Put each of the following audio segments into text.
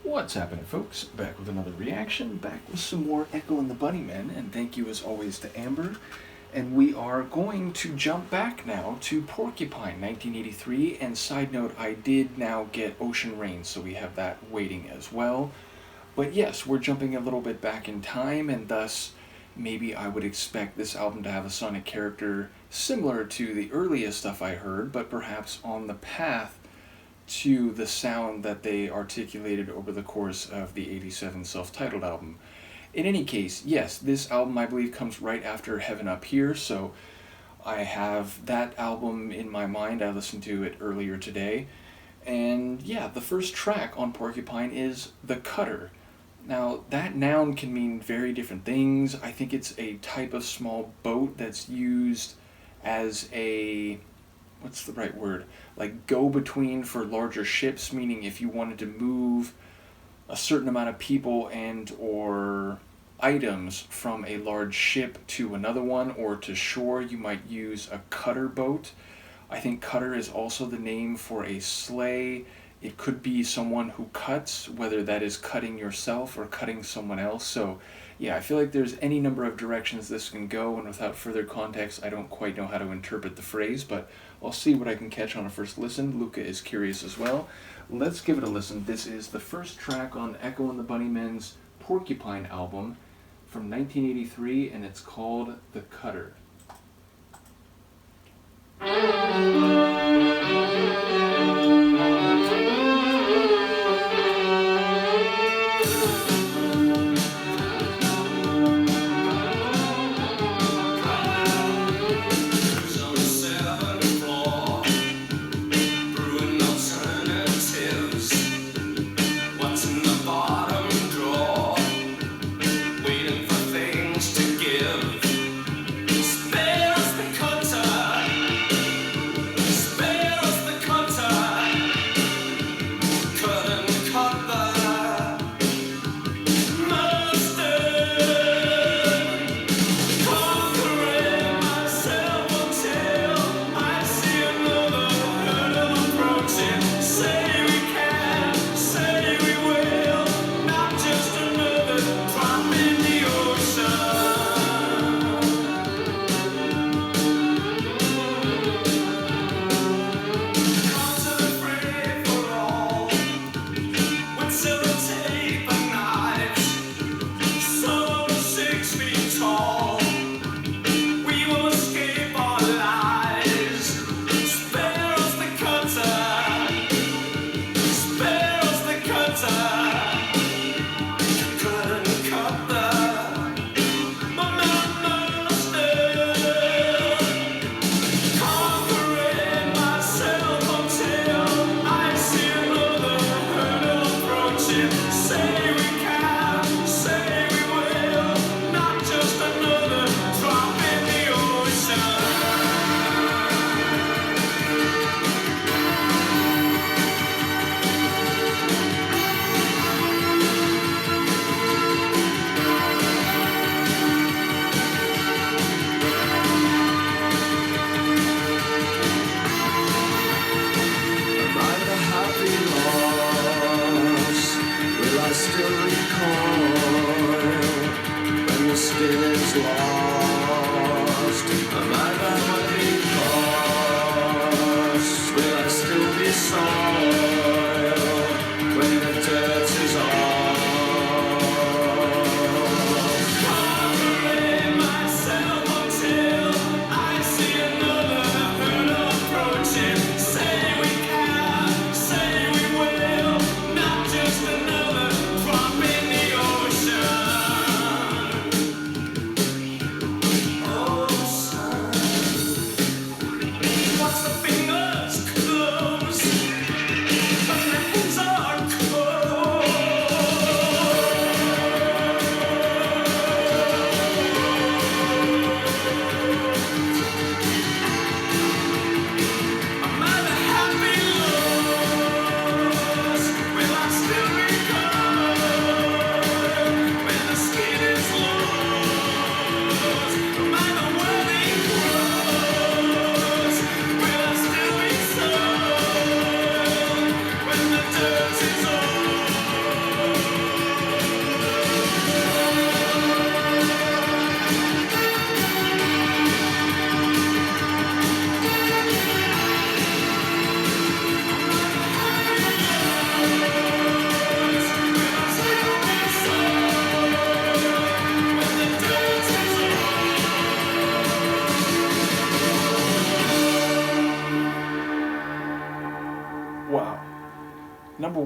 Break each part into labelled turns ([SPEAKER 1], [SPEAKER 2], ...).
[SPEAKER 1] What's happening, folks? Back with another reaction, back with some more Echo and the Bunnymen, and thank you as always to Amber. And we are going to jump back now to Porcupine, 1983, and side note, I did now get Ocean Rain, so we have that waiting as well. But yes, we're jumping a little bit back in time, and thus maybe I would expect this album to have a sonic character similar to the earliest stuff I heard, but perhaps on the path to the sound that they articulated over the course of the 87 self-titled album. In any case, yes, this album I believe comes right after Heaven Up Here, so I have that album in my mind. I listened to it earlier today. And yeah, the first track on Porcupine is The Cutter. Now, that noun can mean very different things. I think it's a type of small boat that's used as a, what's the right word? Like go-between for larger ships, meaning if you wanted to move a certain amount of people and or items from a large ship to another one or to shore, you might use a cutter boat. I think cutter is also the name for a sleigh. It could be someone who cuts, whether that is cutting yourself or cutting someone else. So yeah, I feel like there's any number of directions this can go, and without further context, I don't quite know how to interpret the phrase, but I'll see what I can catch on a first listen. Luca is curious as well. Let's give it a listen. This is the first track on Echo and the Bunnymen's Porcupine album from 1983, and it's called The Cutter.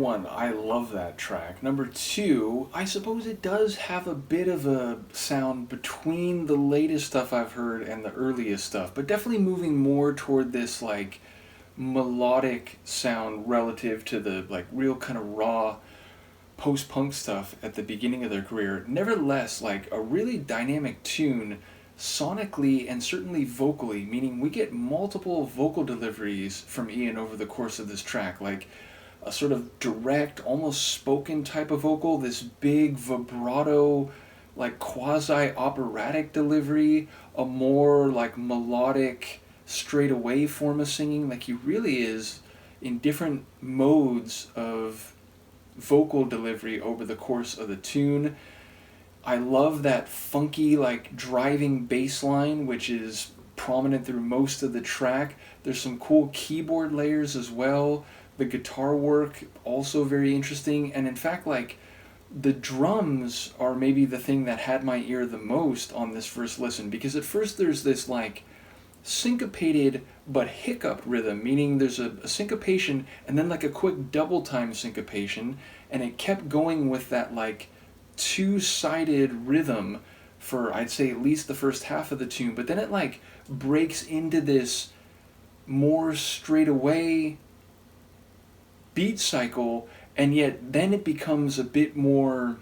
[SPEAKER 1] one, I love that track. Number two, I suppose it does have a bit of a sound between the latest stuff I've heard and the earliest stuff, but definitely moving more toward this like melodic sound relative to the like real kind of raw post-punk stuff at the beginning of their career. Nevertheless, like a really dynamic tune sonically and certainly vocally, meaning we get multiple vocal deliveries from Ian over the course of this track, like a sort of direct, almost spoken type of vocal, this big vibrato, like quasi-operatic delivery, a more like melodic, straight away form of singing. Like he really is in different modes of vocal delivery over the course of the tune. I love that funky, like, driving bass line, which is prominent through most of the track. There's some cool keyboard layers as well. The guitar work, also very interesting. And in fact, like, the drums are maybe the thing that had my ear the most on this first listen. Because at first there's this, like, syncopated but hiccup rhythm, meaning there's a syncopation and then, like, a quick double time syncopation. And it kept going with that, like, two-sided rhythm for I'd say at least the first half of the tune, but then it like breaks into this more straight away beat cycle, and yet then it becomes a bit more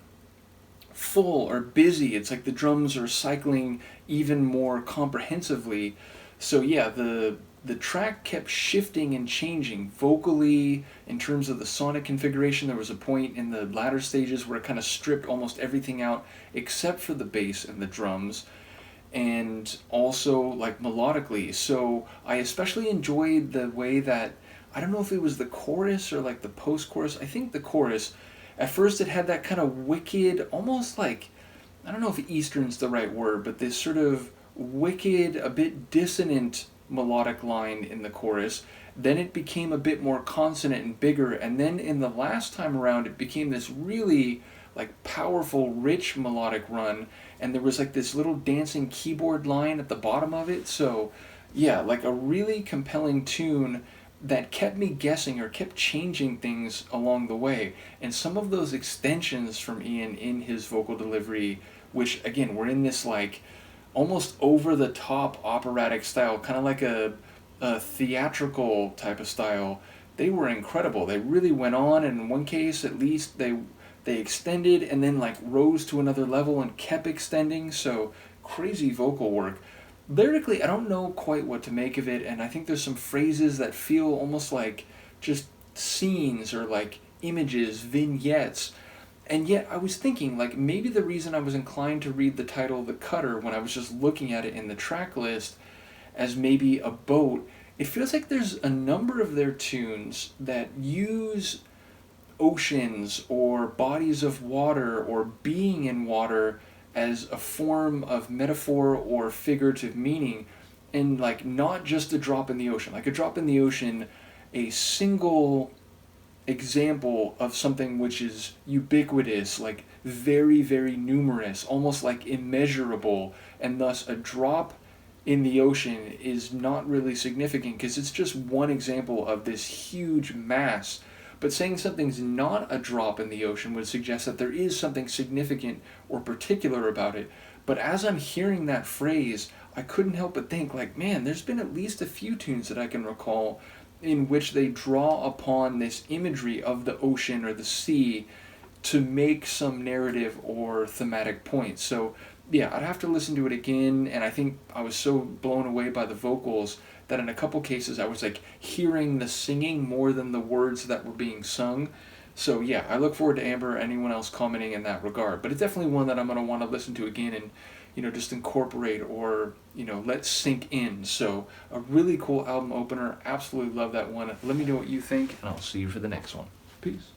[SPEAKER 1] full or busy. It's like the drums are cycling even more comprehensively. So yeah, the track kept shifting and changing vocally in terms of the sonic configuration. There was a point in the latter stages where it kind of stripped almost everything out except for the bass and the drums, and also like melodically. So I especially enjoyed the way that, I don't know if it was the chorus or like the post-chorus, I think the chorus, at first it had that kind of wicked, almost like, I don't know if Eastern's the right word, but this sort of wicked, a bit dissonant melodic line in the chorus. Then it became a bit more consonant and bigger, and then in the last time around it became this really like powerful, rich melodic run, and there was like this little dancing keyboard line at the bottom of it. So yeah, like a really compelling tune that kept me guessing or kept changing things along the way. And some of those extensions from Ian in his vocal delivery, which again were in this like almost over the top operatic style, kind of like a theatrical type of style, they were incredible. They really went on, and in one case at least they extended and then like rose to another level and kept extending. So crazy vocal work. Lyrically, I don't know quite what to make of it, and I think there's some phrases that feel almost like just scenes or like images, vignettes. And yet I was thinking, like, maybe the reason I was inclined to read the title The Cutter when I was just looking at it in the track list as maybe a boat, it feels like there's a number of their tunes that use oceans or bodies of water or being in water as a form of metaphor or figurative meaning, and like not just a drop in the ocean. Like a drop in the ocean, a single example of something which is ubiquitous, like very, very numerous, almost like immeasurable, and thus a drop in the ocean is not really significant because it's just one example of this huge mass. But saying something's not a drop in the ocean would suggest that there is something significant or particular about it. But as I'm hearing that phrase, I couldn't help but think, like, man, there's been at least a few tunes that I can recall in which they draw upon this imagery of the ocean or the sea to make some narrative or thematic point. So yeah, I'd have to listen to it again, and I think I was so blown away by the vocals that in a couple cases I was like hearing the singing more than the words that were being sung. So yeah, I look forward to Amber or anyone else commenting in that regard. But it's definitely one that I'm going to want to listen to again and, you know, just incorporate or, you know, let sink in. So a really cool album opener. Absolutely love that one. Let me know what you think, and I'll see you for the next one. Peace.